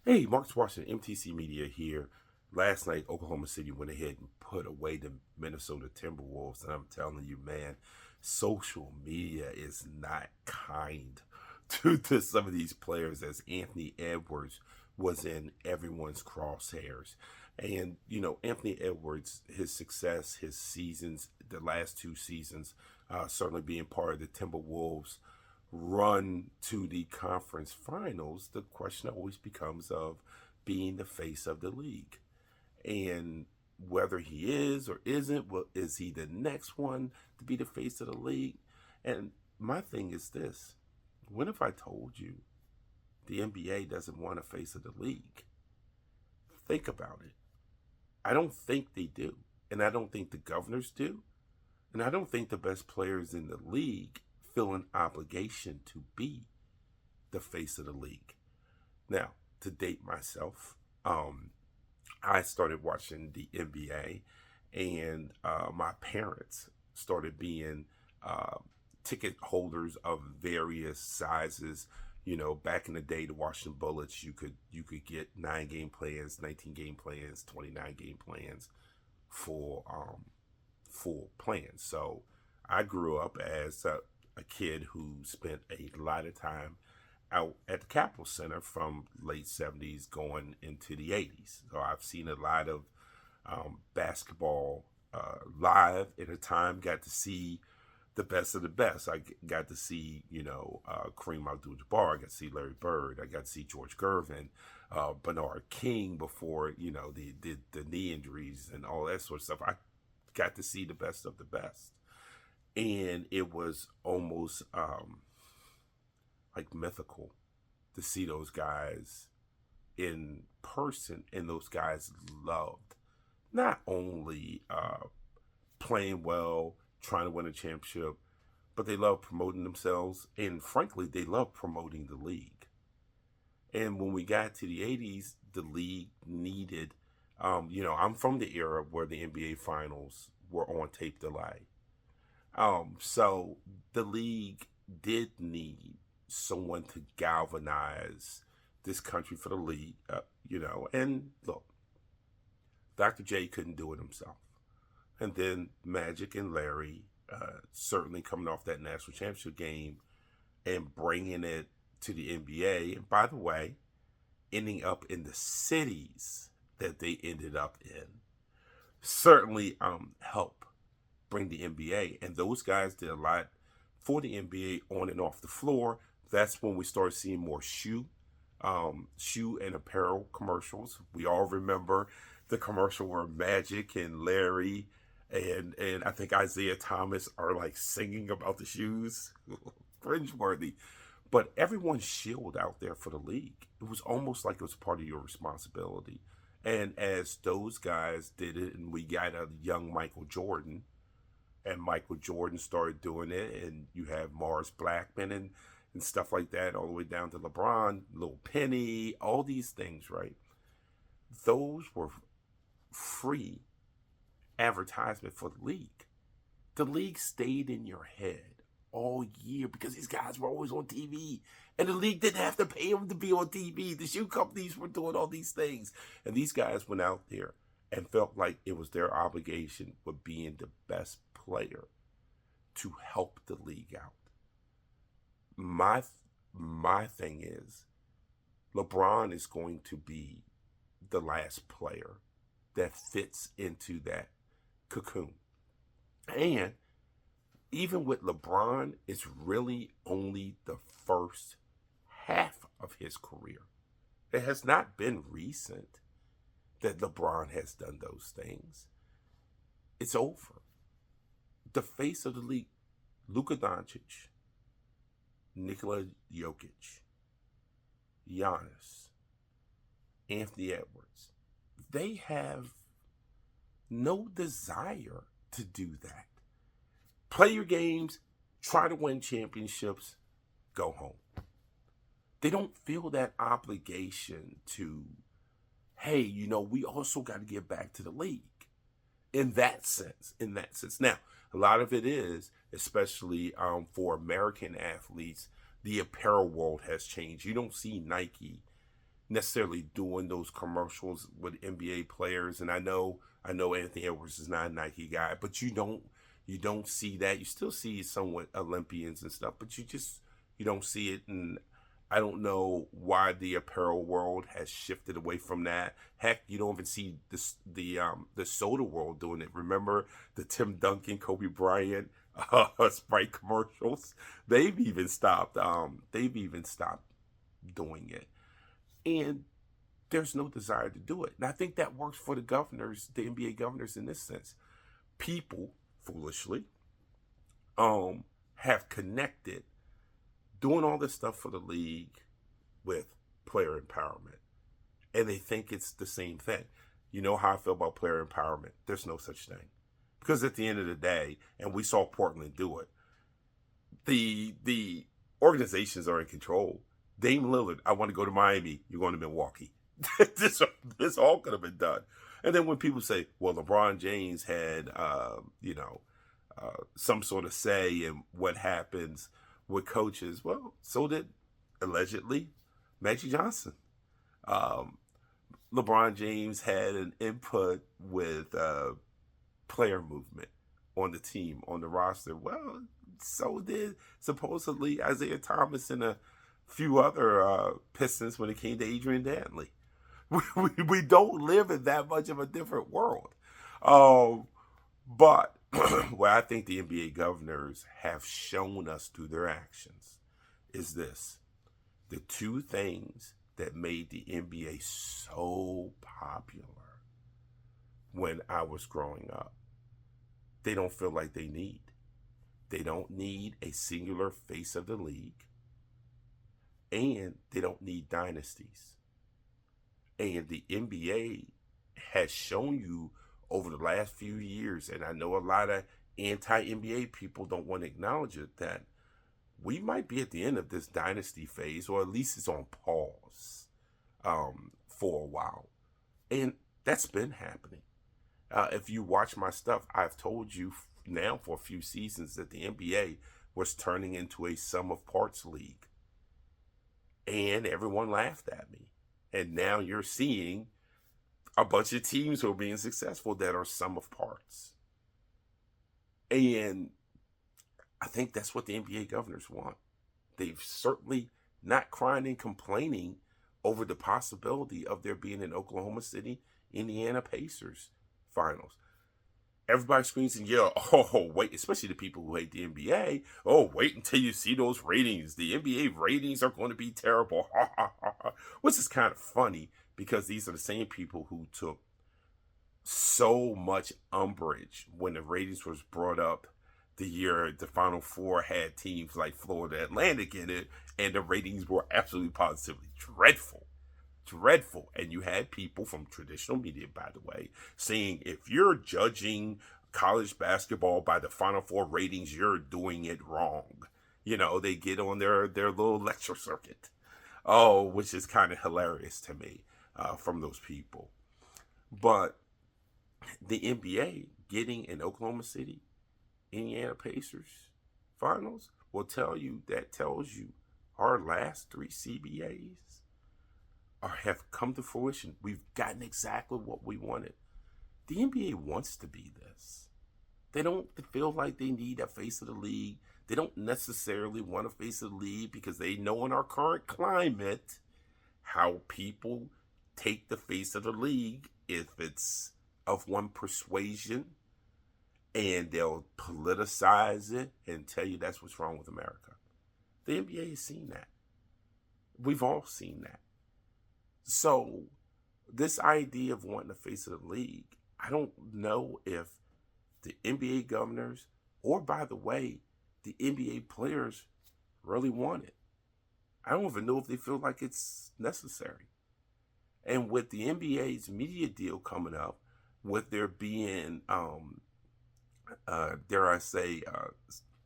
Hey, Marcus Washington, MTC Media here. Last night, Oklahoma City went ahead and put away the Minnesota Timberwolves. And I'm telling you, man, social media is not kind to some of these players, as Anthony Edwards was in everyone's crosshairs. And, Anthony Edwards, his success, his seasons, the last two seasons, certainly being part of the Timberwolves run to the conference finals, the question always becomes of being the face of the league. And whether he is or isn't, well, is he the next one to be the face of the league? And my thing is this: when have I told you the NBA doesn't want a face of the league? Think about it. I don't think they do. And I don't think the governors do. And I don't think the best players in the league feel an obligation to be the face of the league. Now, to date myself, I started watching the NBA, and my parents started being uh, ticket holders of various sizes. Back in the day, the Washington Bullets, you could get 9 game plans, 19 game plans, 29 game plans for full plans. So I grew up as a kid who spent a lot of time out at the Capitol Center from late 70s going into the 80s. So I've seen a lot of basketball live at a time, got to see the best of the best. I got to see, Kareem Abdul-Jabbar. I got to see Larry Bird. I got to see George Gervin, Bernard King before, the knee injuries and all that sort of stuff. I got to see the best of the best. And it was almost like mythical to see those guys in person, and those guys loved not only playing well, trying to win a championship, but they love promoting themselves, and frankly, they love promoting the league. And when we got to the 80s, the league needed, I'm from the era where the NBA finals were on tape delay. So the league did need someone to galvanize this country for the league, and look, Dr. J couldn't do it himself. And then Magic and Larry, certainly coming off that national championship game and bringing it to the NBA. And by the way, ending up in the cities that they ended up in certainly help bring the NBA. And those guys did a lot for the NBA on and off the floor. That's when we started seeing more shoe and apparel commercials. We all remember the commercial where Magic and Larry and I think Isaiah Thomas are like singing about the shoes. Cringeworthy. But everyone shilled out there for the league. It was almost like it was part of your responsibility. And as those guys did it, and we got a young Michael Jordan, and Michael Jordan started doing it, and you have Morris Blackman and stuff like that, all the way down to LeBron, Lil Penny, all these things, right? Those were free advertisement for the league. The league stayed in your head all year because these guys were always on TV. And the league didn't have to pay them to be on TV. The shoe companies were doing all these things. And these guys went out there and felt like it was their obligation with being the best player to help the league out. My thing is, LeBron is going to be the last player that fits into that cocoon. And even with LeBron, it's really only the first half of his career. It has not been recent that LeBron has done those things. It's over. The face of the league, Luka Doncic, Nikola Jokic, Giannis, Anthony Edwards, they have no desire to do that. Play your games, try to win championships, go home. They don't feel that obligation to, hey, we also got to get back to the league. In that sense. Now, a lot of it is, especially for American athletes, the apparel world has changed. You don't see Nike necessarily doing those commercials with NBA players. And I know Anthony Edwards is not a Nike guy, but you don't see that. You still see somewhat Olympians and stuff, but you don't see it. And I don't know why the apparel world has shifted away from that. Heck, you don't even see the soda world doing it. Remember the Tim Duncan, Kobe Bryant Sprite commercials? They've even stopped. They've even stopped doing it, and there's no desire to do it. And I think that works for the governors, the NBA governors, in this sense. People foolishly have connected doing all this stuff for the league with player empowerment. And they think it's the same thing. You know how I feel about player empowerment. There's no such thing. Because at the end of the day, and we saw Portland do it, the organizations are in control. Dame Lillard, I want to go to Miami. You're going to Milwaukee. this all could have been done. And then when people say, well, LeBron James had, some sort of say in what happens with coaches, well, so did allegedly Magic Johnson. Um, LeBron James had an input with player movement on the team, on the roster. Well, so did supposedly Isaiah Thomas and a few other Pistons when it came to Adrian Dantley. We don't live in that much of a different world. But what I think the NBA governors have shown us through their actions is this. The two things that made the NBA so popular when I was growing up, they don't feel like they need. They don't need a singular face of the league, and they don't need dynasties. And the NBA has shown you over the last few years, and I know a lot of anti-NBA people don't want to acknowledge it, that we might be at the end of this dynasty phase, or at least it's on pause for a while. And that's been happening. If you watch my stuff, I've told you now for a few seasons that the NBA was turning into a sum of parts league. And everyone laughed at me. And now you're seeing a bunch of teams who are being successful that are sum of parts. And I think that's what the NBA governors want. They've certainly not crying and complaining over the possibility of there being an Oklahoma City, Indiana Pacers finals. Everybody screams and yells, oh, wait, especially the people who hate the NBA. Oh, wait until you see those ratings. The NBA ratings are going to be terrible. Which is kind of funny because these are the same people who took so much umbrage when the ratings was brought up the year the Final Four had teams like Florida Atlantic in it, and the ratings were absolutely positively dreadful. Dreadful. And you had people from traditional media, by the way, saying if you're judging college basketball by the Final Four ratings, you're doing it wrong. You know, they get on their little lecture circuit. Oh, which is kind of hilarious to me from those people. But the NBA getting an Oklahoma City, Indiana Pacers finals tells you our last three CBAs have come to fruition. We've gotten exactly what we wanted. The NBA wants to be this. They don't feel like they need a face of the league. They don't necessarily want a face of the league because they know in our current climate how people take the face of the league if it's of one persuasion, and they'll politicize it and tell you that's what's wrong with America. The NBA has seen that. We've all seen that. So this idea of wanting the face of the league, I don't know if the NBA governors, or by the way, the NBA players really want it. I don't even know if they feel like it's necessary. And with the NBA's media deal coming up, with there being, dare I say,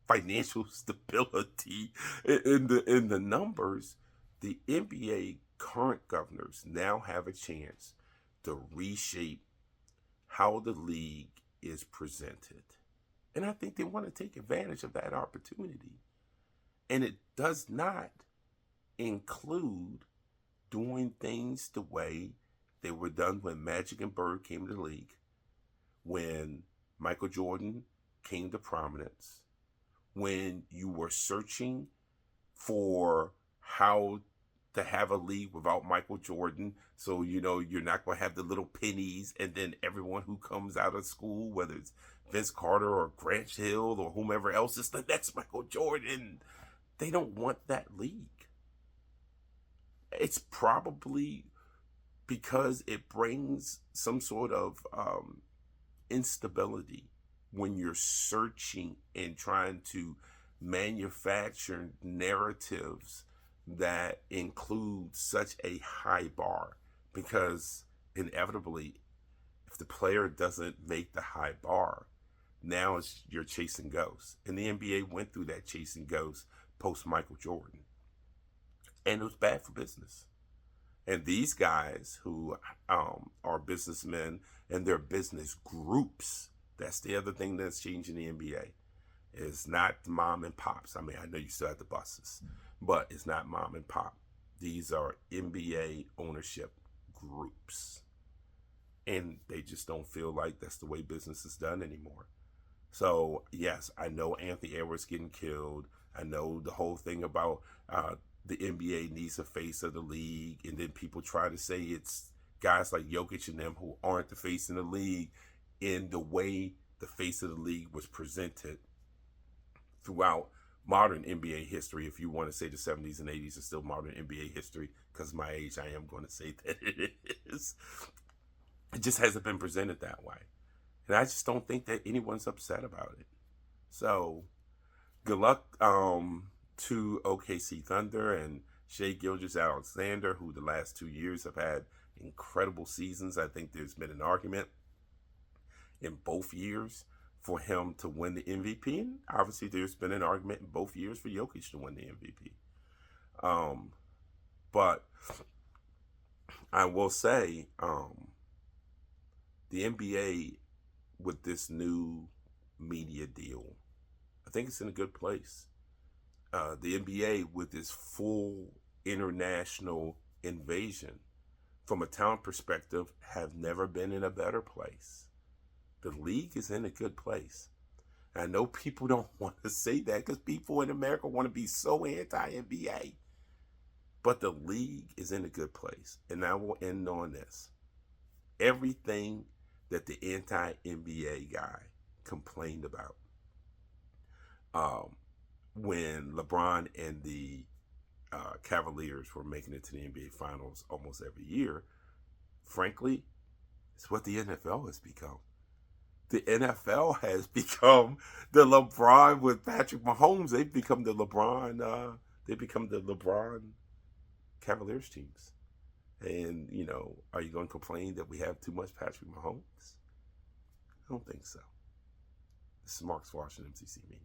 financial stability in the numbers, the NBA current governors now have a chance to reshape how the league is presented. And I think they want to take advantage of that opportunity. And it does not include doing things the way they were done when Magic and Bird came to the league, when Michael Jordan came to prominence, when you were searching for how to have a league without Michael Jordan. So, you're not going to have the little pennies, and then everyone who comes out of school, whether it's Vince Carter or Grant Hill or whomever else, is the next Michael Jordan. They don't want that league. It's probably because it brings some sort of instability when you're searching and trying to manufacture narratives that include such a high bar, because inevitably, if the player doesn't make the high bar, now you're chasing ghosts. And the NBA went through that chasing ghosts post Michael Jordan, and it was bad for business. And these guys who are businessmen and their business groups, that's the other thing that's changing the NBA. It's not the mom and pops. I mean, I know you still have the buses, but it's not mom and pop. These are NBA ownership groups. And they just don't feel like that's the way business is done anymore. So, yes, I know Anthony Edwards getting killed. I know the whole thing about the NBA needs a face of the league. And then people try to say it's guys like Jokic and them who aren't the face in the league in the way the face of the league was presented throughout modern NBA history. If you want to say the 70s and 80s is still modern NBA history, because my age, I am going to say that it is. It just hasn't been presented that way. And I just don't think that anyone's upset about it. So, good luck to OKC Thunder and Shai Gilgeous-Alexander, who the last 2 years have had incredible seasons. I think there's been an argument in both years for him to win the MVP. And obviously, there's been an argument in both years for Jokic to win the MVP. But I will say, the NBA with this new media deal, I think it's in a good place. The NBA with this full international invasion, from a talent perspective, have never been in a better place. The league is in a good place. I know people don't want to say that because people in America want to be so anti-NBA. But the league is in a good place. And I will end on this. Everything that the anti-NBA guy complained about when LeBron and the Cavaliers were making it to the NBA Finals almost every year, frankly, it's what the NFL has become. The NFL has become the LeBron with Patrick Mahomes. They've become the LeBron. They become the LeBron Cavaliers teams. And, are you going to complain that we have too much Patrick Mahomes? I don't think so. This is Marcus Washington, MCC Media.